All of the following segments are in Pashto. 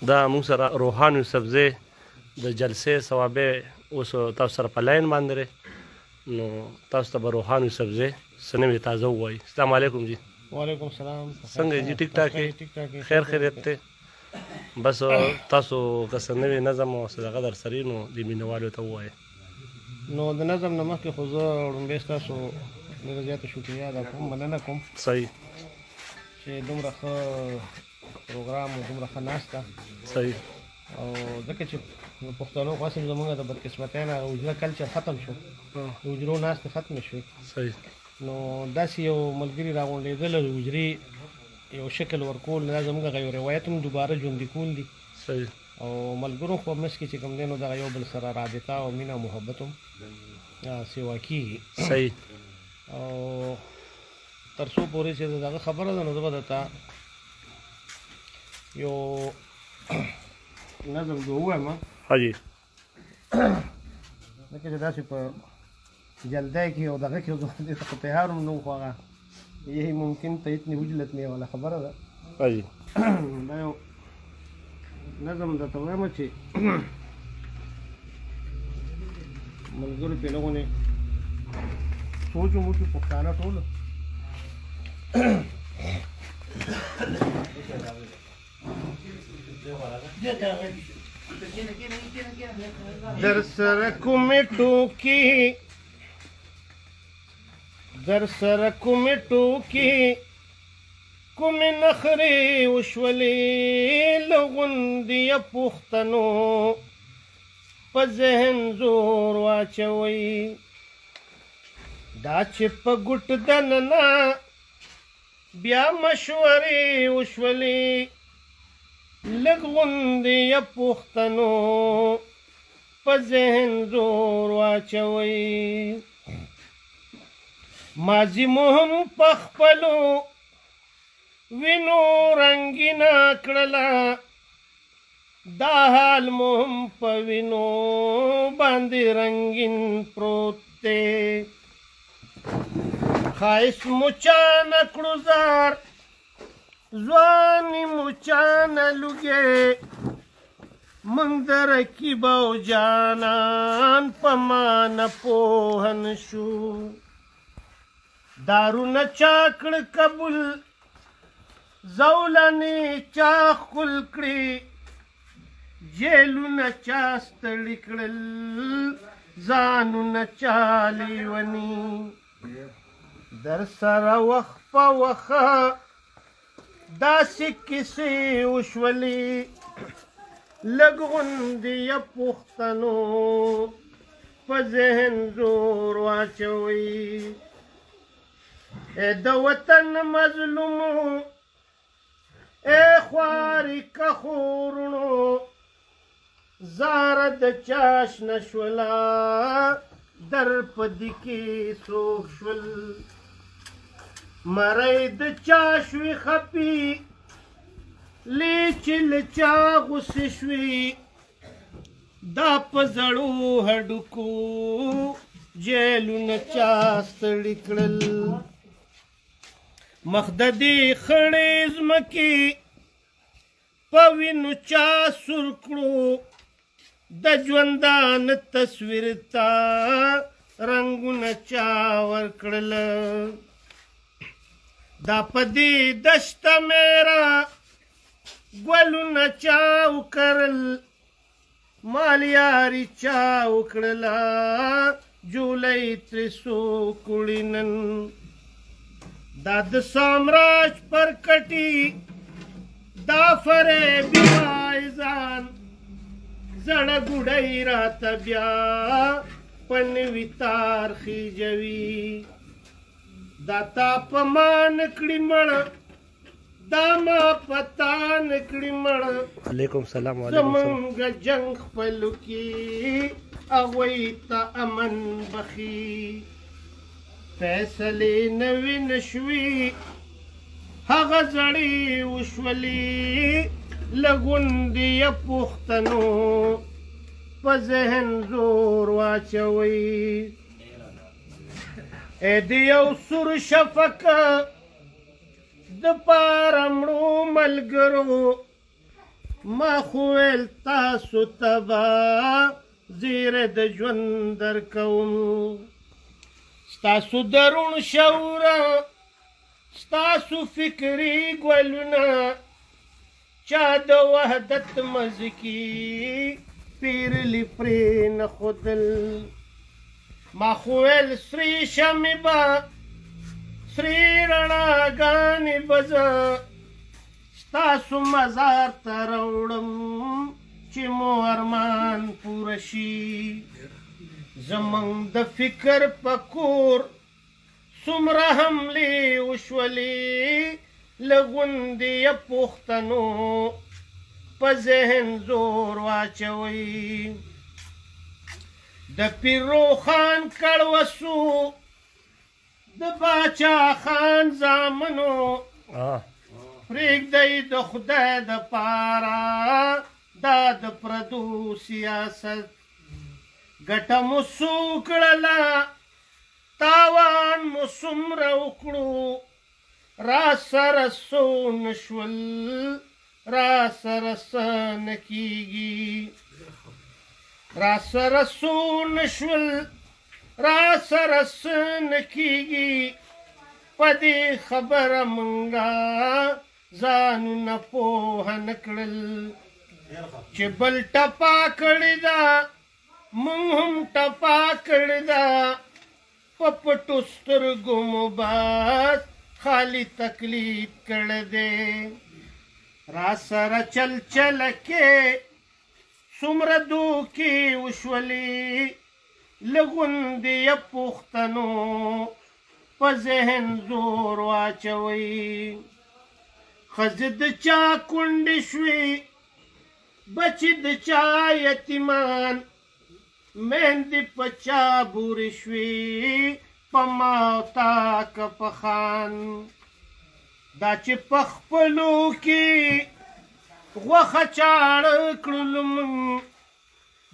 دا موږ سره روحان یوسفزی د جلسې ثوابې اوس تاسو سره په لاین باندې دی، نو تاسو ته به روحان یوسفزی څه نوې تازه ووایي. السلام علیکم جی. وعلیکم السلام. څنګه جی؟ ټیک ټاک یې؟ خیر خیریت دی؟ بس تاسو که څه نوې نظم او څه دغه در سره وي نو دې مینهوالو ته ووایئ. نو د نظم نه مخکې خو زه لومړی ستاسو ډېره زیاته شکریا ادا کوم، مننه کوم صحیح چې دومره ښه پروګرام او دومره ښه ناسته. صحیح. او ځکه چې پښتنو خو اصل زمونږ د بدقسمتۍ نه حجره کلچر ختم شو، د حجرو ناستې ختمې شوې. صحیح. نو داسې یو ملګري راغونډېدل د حجرې یو شکل ورکول، دا زموږ هغه یو روایت هم دوباره ژوندي کول دي. صحیح. او ملګرو خو منځ کې چې کوم دی نو دغه یو بل سره رابطه او مینه او محبت هم سیوا کېږي. صحیح. او تر څو پورې چې دغه خبره ده نو زه به درته یو نظم زه ووایم. حاجي ځکه چې داسې په جلدی کې او دغه کې دې ته خو تیار هم نه وو، خو هغه یهی ممکن ته اتنی وجلت نه والا خبره ده. حاجي دا یو نظم درته وایم چې ملګرو پې لغونې سوچ وموچو پښتانه ټول در سره کومې ټوکې کومې نخرې وشولې له غوندې پښتنو په ذهن زور واچوئ. دا چې په ګوټ دننه بیا مشورې وشولې لږ غوندې پښتنو په ذهن زور واچوئ. ماضي مو هم په خپلو وینو رنګینه کړله، دا حال مو هم په وینو باندې رنګین پروت دی. ښایست مو چانه کړو زار، ځواني مو چانه لوګې، موږ د رقیب او جانان په معنه پوه نه شو. دارونه چا کړ قبول، زولنې چا ښکل کړي، جیلونه چا ستړي کړل، ځانونه چا لیوني. در سره وخت په وخه داسې کیسې وشولې لږ غوندې پښتنو په ذهن زور واچوئ. د وطن مظلومو ای خوارې که خورونو، زاره د چاش نشوله در په دې کې څوک شول. مری د چا شوې خپي لې چې له چا غوسې شوې، دا په زړو هډوکو جیلونه چا ستړي کړل. مخ د دې خړې ځمکې په وینو چا سور کړو، د ژوندان تصویر ته رنګونه چا ورکړل. دا په دې دشته میرا ګلونه چا وکرل، مالیاري چا وکړله، جولۍ ترې څوک وړي نن. دا د سامراج پر کټي دا فریبي وایزان، زړه ګوډۍ راته بیا په نوي تار خیجوي. دا تا په ما نکړي مړه، دا ما په تا نکړي مړه. علیکم السلام. زمونږ جنګ خپلو کې هغوی ته امن بخي. فیصلې نوې نشوي هغه زړې وشولې له غوندې پښتنو په ذهن زور واچوئ. د یو سور شفقه د پاره مړو ملګرو ما خو ویل تاسو ته به زیری د ژوند درکوم ستاسو درون شعوره ستاسو فکري ګلونه چا د وحدت مزکي پیرلی پرې نښودل ما خو ویل سرې شمې به سرې رڼاګانې به زه ستاسو مزار ته راوړم چې مو ارمان پوره شي زمونږ د فکر په کور څومره حملې وشولې له غوندې یې پښتنو په ذهن زور واچوئ د پیروخان کړوسو د باچا خان زامنو پرېږدئ د خدای دپاره دا د پردو سیاست ګټه مو څو کړله تاوان مو څومره وکړو را سره څو نه شول را سره څه نه کېږي را سره څو نه شول را سره څه نه کېږي په دې خبره مونږه ځانونه پوهه نه کړل چې بل ټپا کړې ده مونږ هم ټپا کړې ده په پټو سترګو مو بس خالی تکلیف کړی دی را سره چل چله کې څومره دوکې وشولې له غوندې یې پښتنو په ذهن زور واچوئ ښځې د چا کونډې شوې بچې د چا یتیمان میندې په چا بورې شوې په ما او تا که په خان دا چې په خپلو کې غوښه چاړه کړلو موږ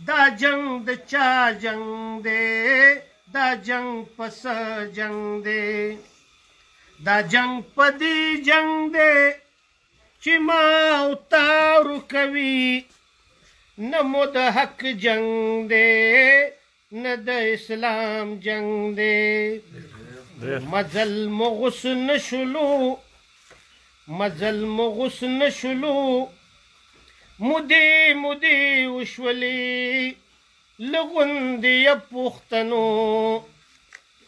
دا جنګ د چا جنګ دی دا جنګ په څه جنګ دی دا جنګ په دې جنګ دی چې ما او تا ورکوي نه مو د حق جنگ دی نه د اسلام جنگ دی مزل مو غوس نشلو مزل مو غوس نشلو مودې مودې وشولې له غوندې یې پښتنو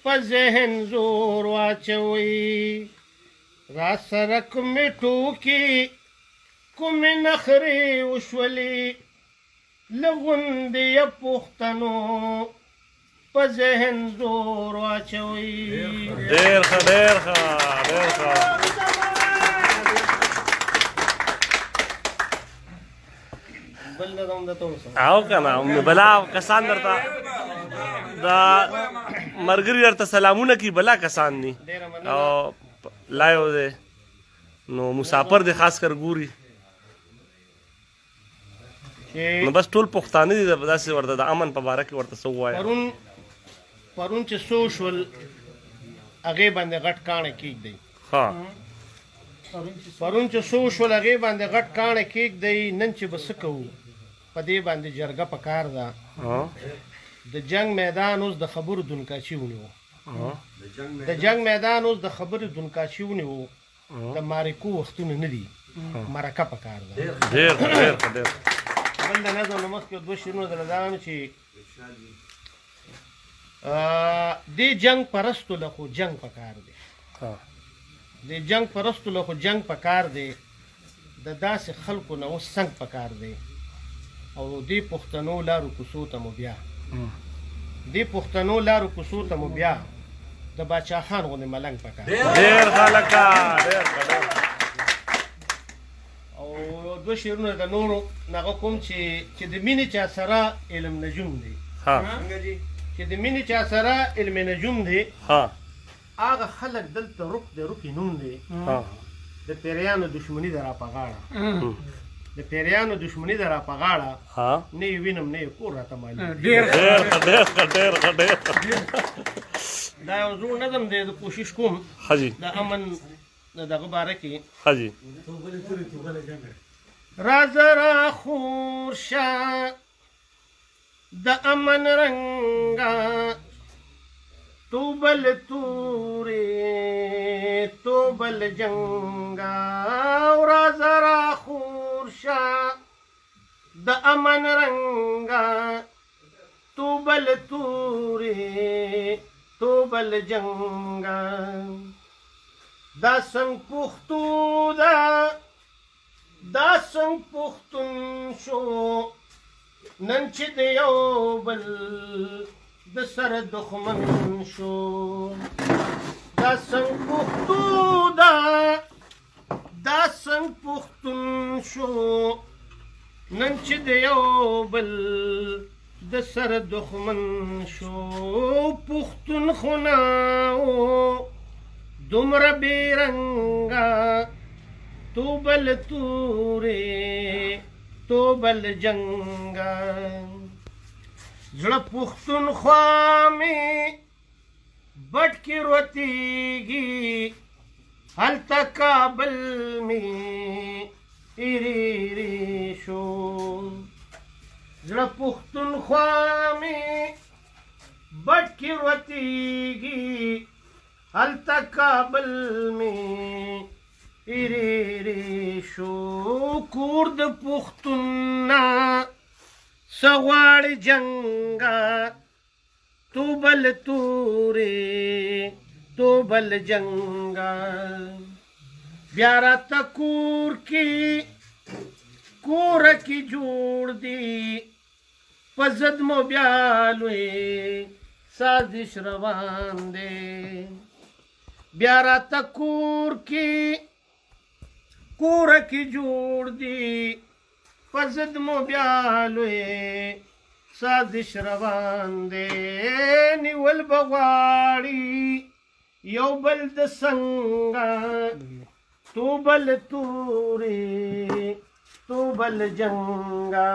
په ذهن زور واچوئ را سره کومې ټوکې کومې نخرې وشولې له غوندې یې پښتنو په ذهن زور واچوئ ډېر ښه ډېر ښه ډېر ښه او که نه بلا کسان درته دا ملګري درته سلامونه کوي بلا کسان دي او لایو دی نو مسافر دی خاص کر ګوري نو بس ټول پښتانه دي داسې ورته د امن په باره کې ورته څه ووایه پرون چې څو شول هغې باندې غټ کاڼی کېږدئ پرون چې څو شول هغې باندې غټ کاڼی کېږدئ نن چې به څه کوو په دې باندې جرګه پکار ده د جنگ میدان اوس د خبرو دونکاچي ونیو د جنگ میدان اوس د خبرو دونکاچي ونیو د مارکو وختونه نه دي مرکه پکار ده ډېر ډېر ډېر بل د نظم نه مخکې دوه شعرونه درله دا وایم چې دې جنگ پرستو له خو جنگ پکار دی دې جنگ پرستو له خو جنگ پکار دی د داسې خلکو نه اوس څنګ پکار دی او دې پښتنو لارو کوڅو ته مو بیا دې پښتنو لارو کوڅو ته مو بیا د باچا خان غوندې ملنګ پکار ډېر ښه لکه ډېر ښه او دوه شعرونه د نورو هغه کوم چې د مینې چا سره علم نجوم دی چې د مینې چا سره علم نجوم دی هغه خلک دلته رک د رکې نوم دی د پیریانو دشمني ده را په غاړه د پیریانو دشمني ده را په غاړه نه یې وینم نه یې کور راته معلوم دا یو زوړ نظم دی د کوشش کوم د امن د دغه باره کې رازرا خورشا د امن رنگا تو بل توری تو بل جنگا رازرا خورشا د امن رنگا تو بل توری تو بل جنگا دا سنگ پختو دا سنگ پختون شو نن چې د یو بل د سر دښمن شو دا سنگ پختو دا سنگ پختون شو نن چې د یو بل د سر دښمن شو پختون خوناو دومره بیرنګه تو بل توری تو بل جنگا زړه پښتون خوا مې بټ کې روتېږي هلته کابل مې ایری شو زړه پښتون خوا مې بټ کې روتېږي هلته کابل مې ایری شو کور د پښتون سغواړي جنگا تو بل توری تو بل جنگا بیا راته کور کې جوړ دی په ضد مو بیا لوی سازش روان دی بیا راته کور کې جوړ دی په ضد مو بیا لوی سازش روان دی نیول بغواړي یو بل د څنګه تو بل توری تو بل جنگا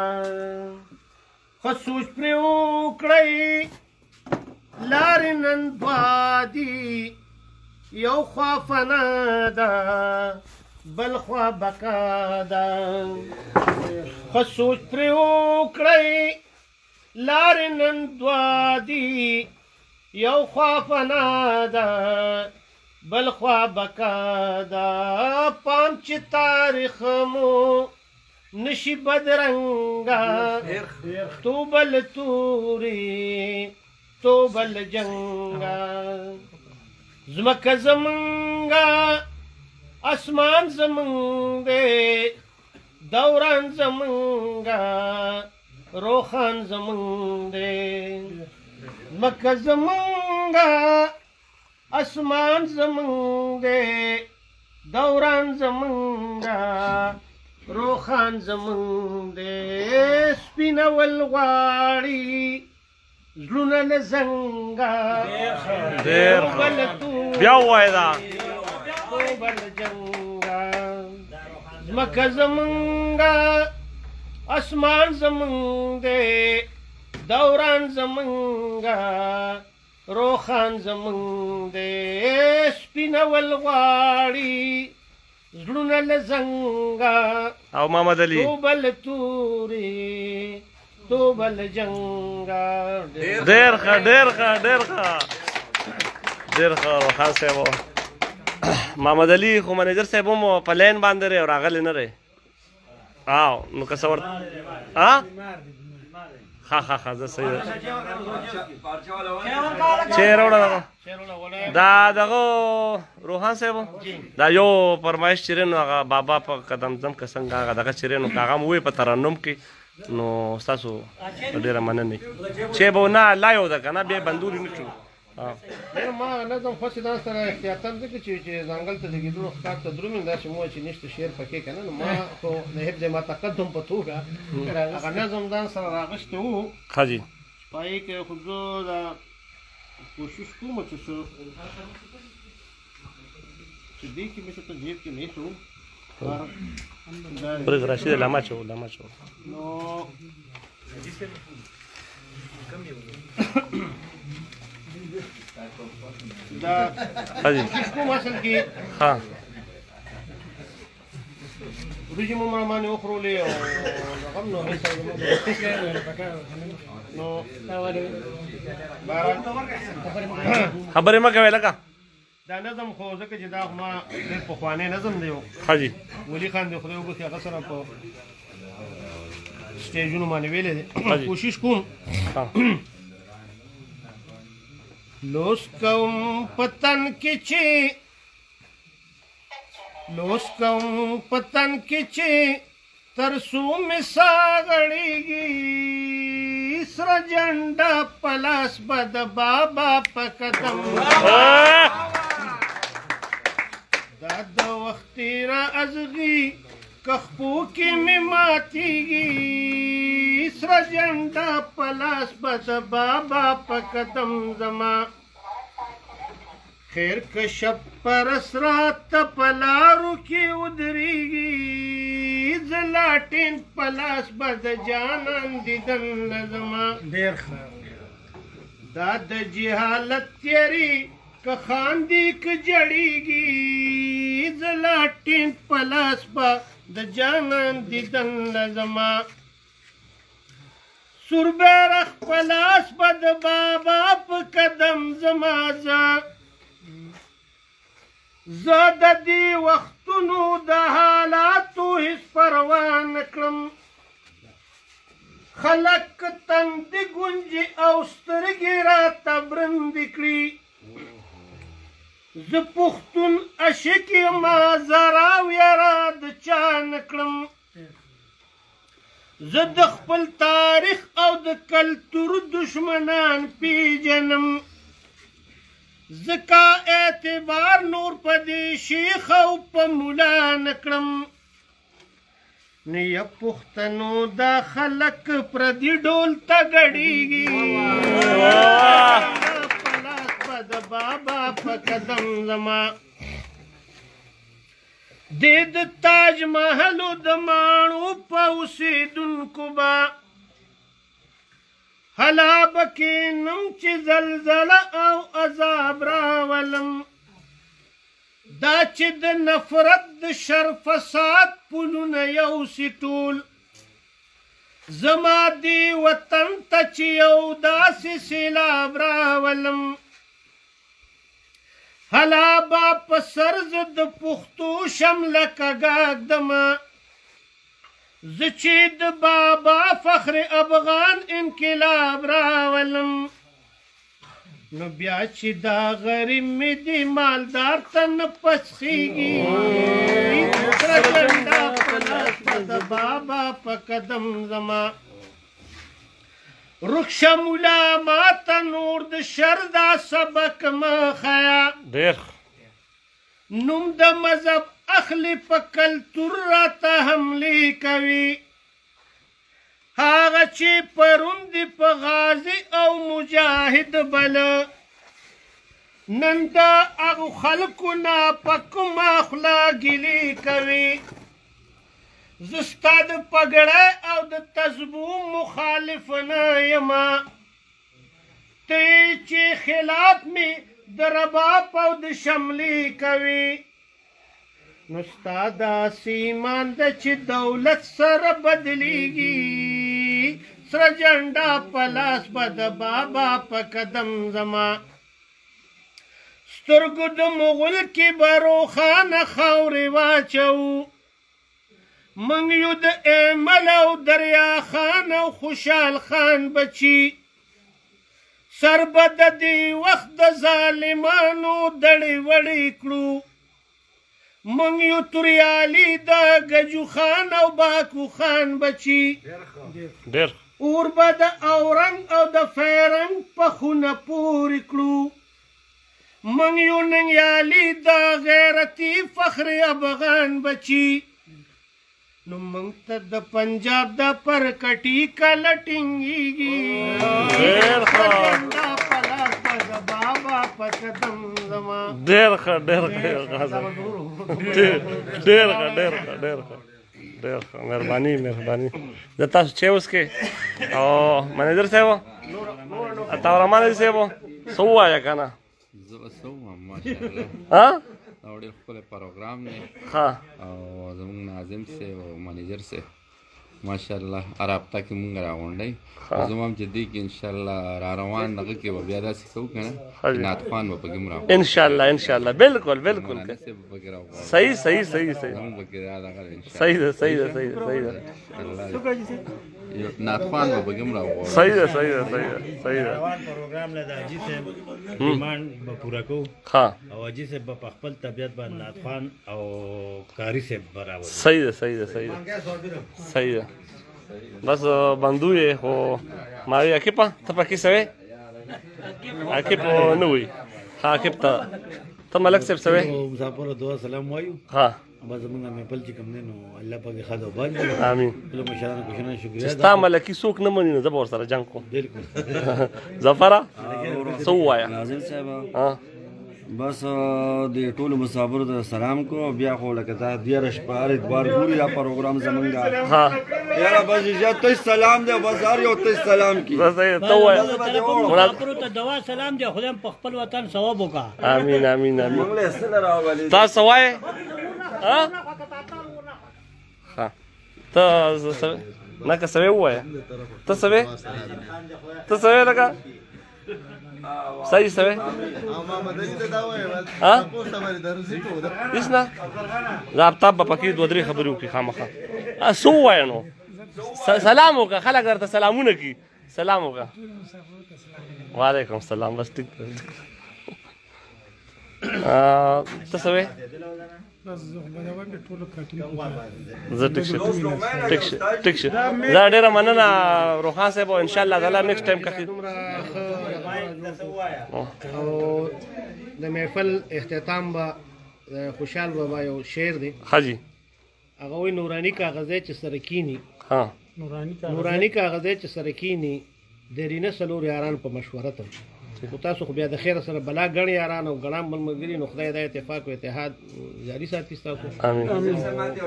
خو سوچ پرې وکړئ لارې نن دوه دي یو خوا فنا ده بل خوا بقا ده خو سوچ پرې وکړئ لارې نن دوه دي یو خوا فنا ده بل خوا بقا ده پام چې تاریخ مو نشي بدرنګا تو بل توری تو بل جنگا زمکه زمنګا اسمان زمنګ دی دوران زمنګا روخان زمنګ دی زمکه زمنګا اسمان زمنګ دی دوران زمنګا روخان زمنګ دی سپینول غواړي زړونه له زنګا بیا ووایه دا بل جنگا زمکه زمنګا اسمان زمنګ دی دوران زمنګا روخان زمنګ دی سپینول غواړي زړونه له زنګا او محمد علي تو بل توری تو بل جنگا ډېر ښه روخان صاحب محمد علي خو منیجر صاحب هم په لین باندې دی او راغلی نه دی او نو که څه ورته ښه زه صحیح چیر وړه دا دغه روحان صاحب دا یو فرمایش چې نو هغه بابا په قدم زم که څنګه هغه دغه چې نو هغه مو وی په ترنم کې نو ستاسو ډېره مننه چې به نه لا یو ده که نه بیا بندوري نه کړو ما نظم خوښې دا سره احتیاطاً ځکه چې ځنګل ته د ګیدړو ښکار ته درومي داسې مو چې نشته شعر پکې که نه نو ما خو د حفظ ما تقدم په توګه هغه نظم ځان سره راغوښتی وو ښه جي په هغې کې خو زه دا کوشش کوم چې دې کې مې څه جیب کې نه ایښو برګ راشد لاما چو نو دا کوم اصل کې دوجي مو ماني اخرو لي رقم نو نو خبرې مه کوې لکه دا نظم خو ځکه چې دا ما ډېر پخوانی نظم دی ښه جي ولي خان دې خدای وبخښي هغه سره په سټیجونو باندې ویلی دی کوشش کوم لوس کوم پتن کې چې ترسو مې ساغړېږي سره جنډه پلاس به د بابا په قدم دا د وختي را ازغي کخپو کې مې ماتېږي سره جنډه پلاس به د بابا په قدم زما خیر کشپ پرس رات پلارو کې ودرېږي زلاټین پلاس به د جانان دیدن لزما ډېر ښه دا د جهالت تیری که خاندي که جړېږي زلاټین پلاس به د جانان دیدن لزما سور بیرغ پلاس به د بابا په قدم زما زه د دې وختونو د حالاتو هیڅ پروا نه کړم خلک تندې ګونجې او سترګې راته برندې کړي زه پښتون عاشق یمه زرا ویره د چا نه کړم زه د خپل تاریخ او د کلتور دشمنان پیژنم زکا اعتبار نور په دې شیخ او په مولا نه کړم نه یې پښتنو دا خلک پردي ډول ته ګډېږي پلاس به د بابا په قدم زما دې د تاج محلو د ماڼو په اوسېدونکو به هلا بکینم چې زلزله او عذاب راولم دا چې د نفرت د شر فساد پلونه یوسي ټول زما دې وطن ته چې یو داسې سیلاب راولم هلا با په سر زه د پښتو شم لکه ږغدمه زه چې د بابا فخر افغان انقلاب راولم نو بیا چې دا غریب مې د مالدار ته نه پسخېږي سره جنډه په لاس به د بابا په قدم زما رخشه مولا ماته نور د شر دا سبق مه ښیه ډېر نوم د مذهب اخلی په کلتور راته حملې کوي هغه چې پرون دې په غازي او مجاهد بله نن د هغو خلکو نه په کومه خوله ګیلې کوي زه ستا د پګړۍ او د تسبو مخالف نه یمه ته چې خلاف مې د رباب او د شملې کوي نو ستا داسې ایمان ده چې دولت سره بدلېږي سره جنډه په لاس به د بابا په قدم زما سترګو د مغول کې به روښانه خاورې واچوو موږ یو د ایمل او دریا خان او خوشحال خان بچي سر به د دې وخت د ظالمانو دړې وړې کړو موږ یو توریالي د ګجو خان او باکو خان بچي ډېر اور به د اورنګ او د فیرنګ په خونه پورې کړو موږ یو ننګیالي د غیرتي فخر افغان بچي نو موږ ته د پنجاب د پرکټي کله ټینګېږي جنډه په لاس به د بابا په قدم زما ډېر ښه ډېر ښه ډېر ښه ډېر ښه ډېر ښه ډېر ښه مهرباني مهرباني زه تاسو چې اوس کې او منیجر صاحب تاورمان صاحب څه ووایه که نه زه به څه ووایم ماشاءالله ها دا ډېر ښکلی پروګرام دی ها او زموږ ناظم صاحب او منیجر صاحب ماشاءالله رابطه کې مونږ راغونډئ زه هم چې دې کې انشاءالله را روان دغه کې به بیا داسې کوو که نه نعت خوان به پکې هم راغونډ انشاءالله انشاءالله بالکل بالکل صاحب به پکې راغونډ صحیح صحیح صحیح صحیح زموږ پکې دا دغه دی صحیح ده صحیح ده صحیح ده صحیح ده نعت خوان به پکې هم راغونډ صحیح ده صحیح ده صحیح ده صحیح ده روان پروګرام له حاجي صاحب ډیمانډ به پوره کوو ها او حاجي صاحب به په خپل طبیعت باندې نعت خوان او قاري صاحب برابر صحیح ده صحیح ده صحیح ده صحیح ده بس بندو یې خو ما وی اکیپا ته پکې سوې اکیپ نه وي ها اکیپ ته ملک صاحب سوې مسافر دعا سلام وایو ها بس موږ مې پل چې کوم نه نو الله پاک خدا وبال امين له مشرانو کو شنه شکریا ستا ملکی څوک نه مني نه زه به ورسره جنګ کوم بالکل ظفره څه ووایه ناظم صاحب ها بس د ټولو مسافرو ته سلام کو بیا خو لکه دا دیاره شپه هر اتوار ګوري دا پروګرام زمونږ ها یاره بس زیات ته سلام دی بس هر یو ته سلام کی بس ته ووایه مسافرو ته دوا سلام دی خدای په خپل وطن ثواب وکا امين امين امين موږ له سره راغلي تاسو وایه ها ها ته نه که سوې ووایه ته سوې لکه صحیح سوې ها هېڅ نه زه به پکې دوه درې خبرې وکړي خامخا څه ووایه نو سلام وکړه خلک درته سلامونه کوي سلام وکړه وعلیکم السلام بس ټیک ته سوې زه ټیک شه زه ډېره مننه روخان صاحب او انشاءالله تعالی نیکسټ ټایم کښې او د محفل اختتام به خوشحال بابا یو شعر دی حاجي هغه وایي نوراني کاغذی چې سره کینی ها نوراني کاغذی چې سره کینی درینه څلور یاران په مشوره ته خو تاسو خو بیا د خیر سره بلا ګڼ یاران او ګڼ بل ملګري نو خدای دا اتفاق او اتحاد جاري ساتي ستاسو امين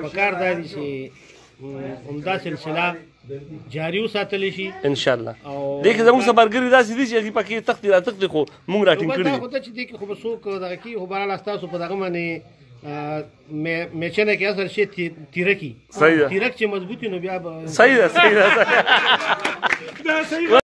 پکار دا دي چې عمده سلسله جاري وساتلی شي ان شاء الله دغه زموږ صبرګری داسې دي چې پکې تخت را تخت خو موږ راټینګ کړی خو ته چې دې کې خو به څوک دغه کې خو بهرحال ستاسو په دغه باندې میچنه کې اصل شي تیره کی صحیح ده تیرک چې مضبوطی نو بیا صحیح ده